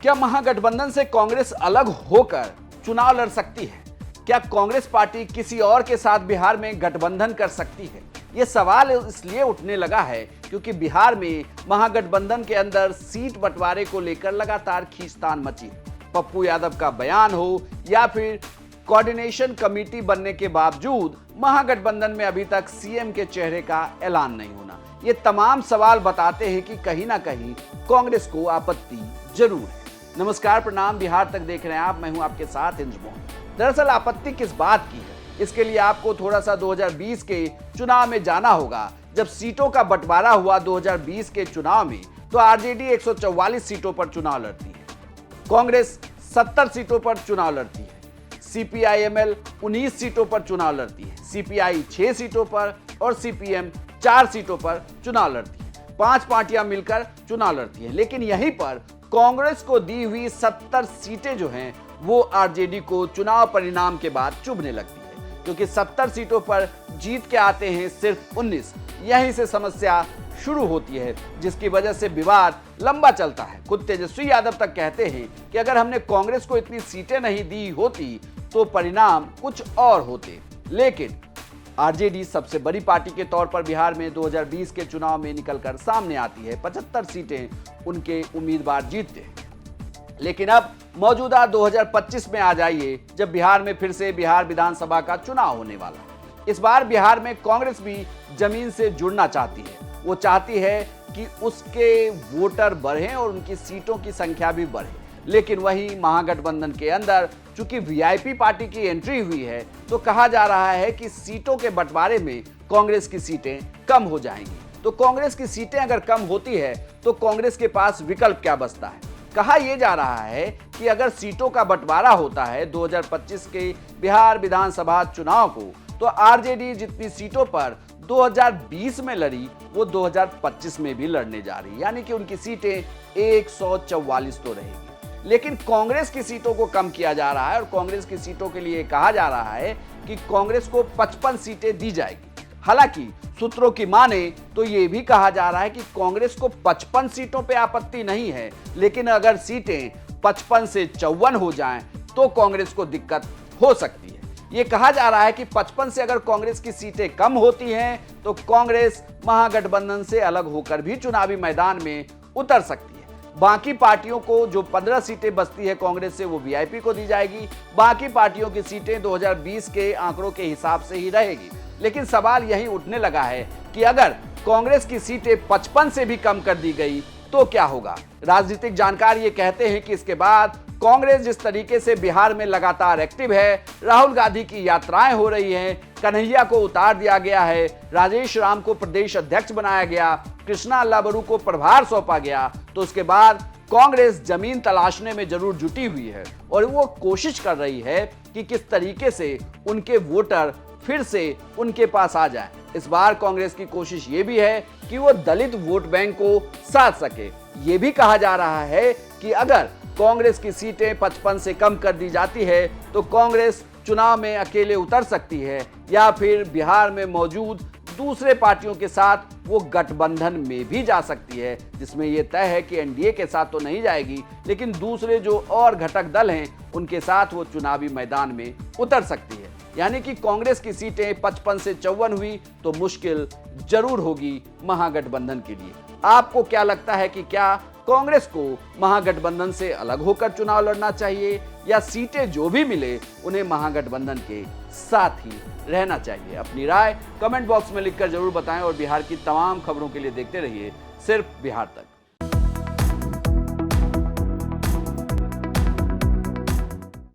क्या महागठबंधन से कांग्रेस अलग होकर चुनाव लड़ सकती है? क्या कांग्रेस पार्टी किसी और के साथ बिहार में गठबंधन कर सकती है? ये सवाल इसलिए उठने लगा है क्योंकि बिहार में महागठबंधन के अंदर सीट बंटवारे को लेकर लगातार खींचतान मची है। पप्पू यादव का बयान हो या फिर कोऑर्डिनेशन कमेटी बनने के बावजूद महागठबंधन में अभी तक सीएम के चेहरे का ऐलान नहीं होना, ये तमाम सवाल बताते हैं कि कहीं ना कहीं कांग्रेस को आपत्ति जरूर है। नमस्कार, प्रणाम, बिहार तक देख रहे हैं आप, मैं हूं आपके साथ इंद्र मोहन। दरअसल आपत्ति किस बात की है, इसके लिए आपको थोड़ा सा 2020 के चुनाव में जाना होगा। जब सीटों का बंटवारा हुआ 2020 के चुनाव में, तो आरजेडी 144 सीटों पर चुनाव लड़ती है, कांग्रेस 70 सीटों पर चुनाव लड़ती है, सीपीआई-एमएल 19 सीटों पर चुनाव लड़ती है, सीपीआई 6 सीटों पर और सीपीएम 4 सीटों पर चुनाव लड़ती है। 5 पार्टियां मिलकर चुनाव लड़ती हैं, लेकिन यहीं पर कांग्रेस को दी हुई 70 सीटें जो हैं वो आरजेडी को चुनाव परिणाम के बाद चुभने लगती है, क्योंकि 70 सीटों पर जीत के आते हैं सिर्फ 19। यहीं से समस्या शुरू होती है, जिसकी वजह से विवाद लंबा चलता है। खुद तेजस्वी यादव तक कहते हैं कि अगर हमने कांग्रेस को इतनी सीटें नहीं दी होती तो परिणाम कुछ और होते। लेकिन आरजेडी सबसे बड़ी पार्टी के तौर पर बिहार में 2020 के चुनाव में निकलकर सामने आती है। 75 सीटें उनके उम्मीदवार जीतते हैं। लेकिन अब मौजूदा 2025 में आ जाइए, जब बिहार में फिर से बिहार विधानसभा का चुनाव होने वाला है। इस बार बिहार में कांग्रेस भी जमीन से जुड़ना चाहती है। वो चाहती है कि उसके वोटर बढ़ें और उनकी सीटों की संख्या भी बढ़े। लेकिन वही महागठबंधन के अंदर चूंकि वीआईपी पार्टी की एंट्री हुई है, तो कहा जा रहा है कि सीटों के बंटवारे में कांग्रेस की सीटें कम हो जाएंगी। तो कांग्रेस की सीटें अगर कम होती है तो कांग्रेस के पास विकल्प क्या बचता है? कहा यह जा रहा है कि अगर सीटों का बंटवारा होता है 2025 के बिहार विधानसभा चुनाव को, तो आरजेडी जितनी सीटों पर 2020 में लड़ी वो 2025 में भी लड़ने जा रही है, यानी कि उनकी सीटें 144 तो रहेगी। लेकिन कांग्रेस की सीटों को कम किया जा रहा है और कांग्रेस की सीटों के लिए कहा जा रहा है कि कांग्रेस को 55 सीटें दी जाएगी। हालांकि सूत्रों की माने तो यह भी कहा जा रहा है कि कांग्रेस को 55 सीटों पे आपत्ति नहीं है, लेकिन अगर सीटें 55 से 54 हो जाएं तो कांग्रेस को दिक्कत हो सकती है। यह कहा जा रहा है कि 55 से अगर कांग्रेस की सीटें कम होती हैं तो कांग्रेस महागठबंधन से अलग होकर भी चुनावी मैदान में उतर सकती है। बाकी पार्टियों को जो 15 सीटें बचती है कांग्रेस से, वो वीआईपी को दी जाएगी। बाकी पार्टियों की सीटें 2020 के आंकड़ों के हिसाब से ही रहेगी। लेकिन सवाल यही उठने लगा है कि अगर कांग्रेस की सीटें 55 से भी कम कर दी गई तो क्या होगा? राजनीतिक जानकार ये कहते हैं कि इसके बाद कांग्रेस जिस तरीके से बिहार में लगातार एक्टिव है, राहुल गांधी की यात्राएं हो रही हैं, कन्हैया को उतार दिया गया है, राजेश राम को प्रदेश अध्यक्ष बनाया गया, कृष्णा अल्लाबरू को प्रभार सौंपा गया, तो उसके बाद कांग्रेस जमीन तलाशने में जरूर जुटी हुई है और वो कोशिश कर रही है कि किस तरीके से उनके वोटर फिर से उनके पास आ जाए। इस बार कांग्रेस की कोशिश ये भी है कि वो दलित वोट बैंक को साध सके। ये भी कहा जा रहा है कि अगर कांग्रेस की सीटें 55 से कम कर दी जाती है तो कांग्रेस चुनाव में अकेले उतर सकती है या फिर बिहार में मौजूद दूसरे पार्टियों के साथ वो गठबंधन में भी जा सकती है, जिसमें यह तय है कि एनडीए के साथ तो नहीं जाएगी, लेकिन दूसरे जो और घटक दल हैं उनके साथ वो चुनावी मैदान में उतर सकती है। यानी कि कांग्रेस की सीटें 55 से 54 हुई तो मुश्किल जरूर होगी महागठबंधन के लिए। आपको क्या लगता है कि क्या कांग्रेस को महागठबंधन से अलग होकर चुनाव लड़ना चाहिए या सीटें जो भी मिले उन्हें महागठबंधन के साथ ही रहना चाहिए? अपनी राय कमेंट बॉक्स में लिखकर जरूर बताएं और बिहार की तमाम खबरों के लिए देखते रहिए सिर्फ बिहार तक।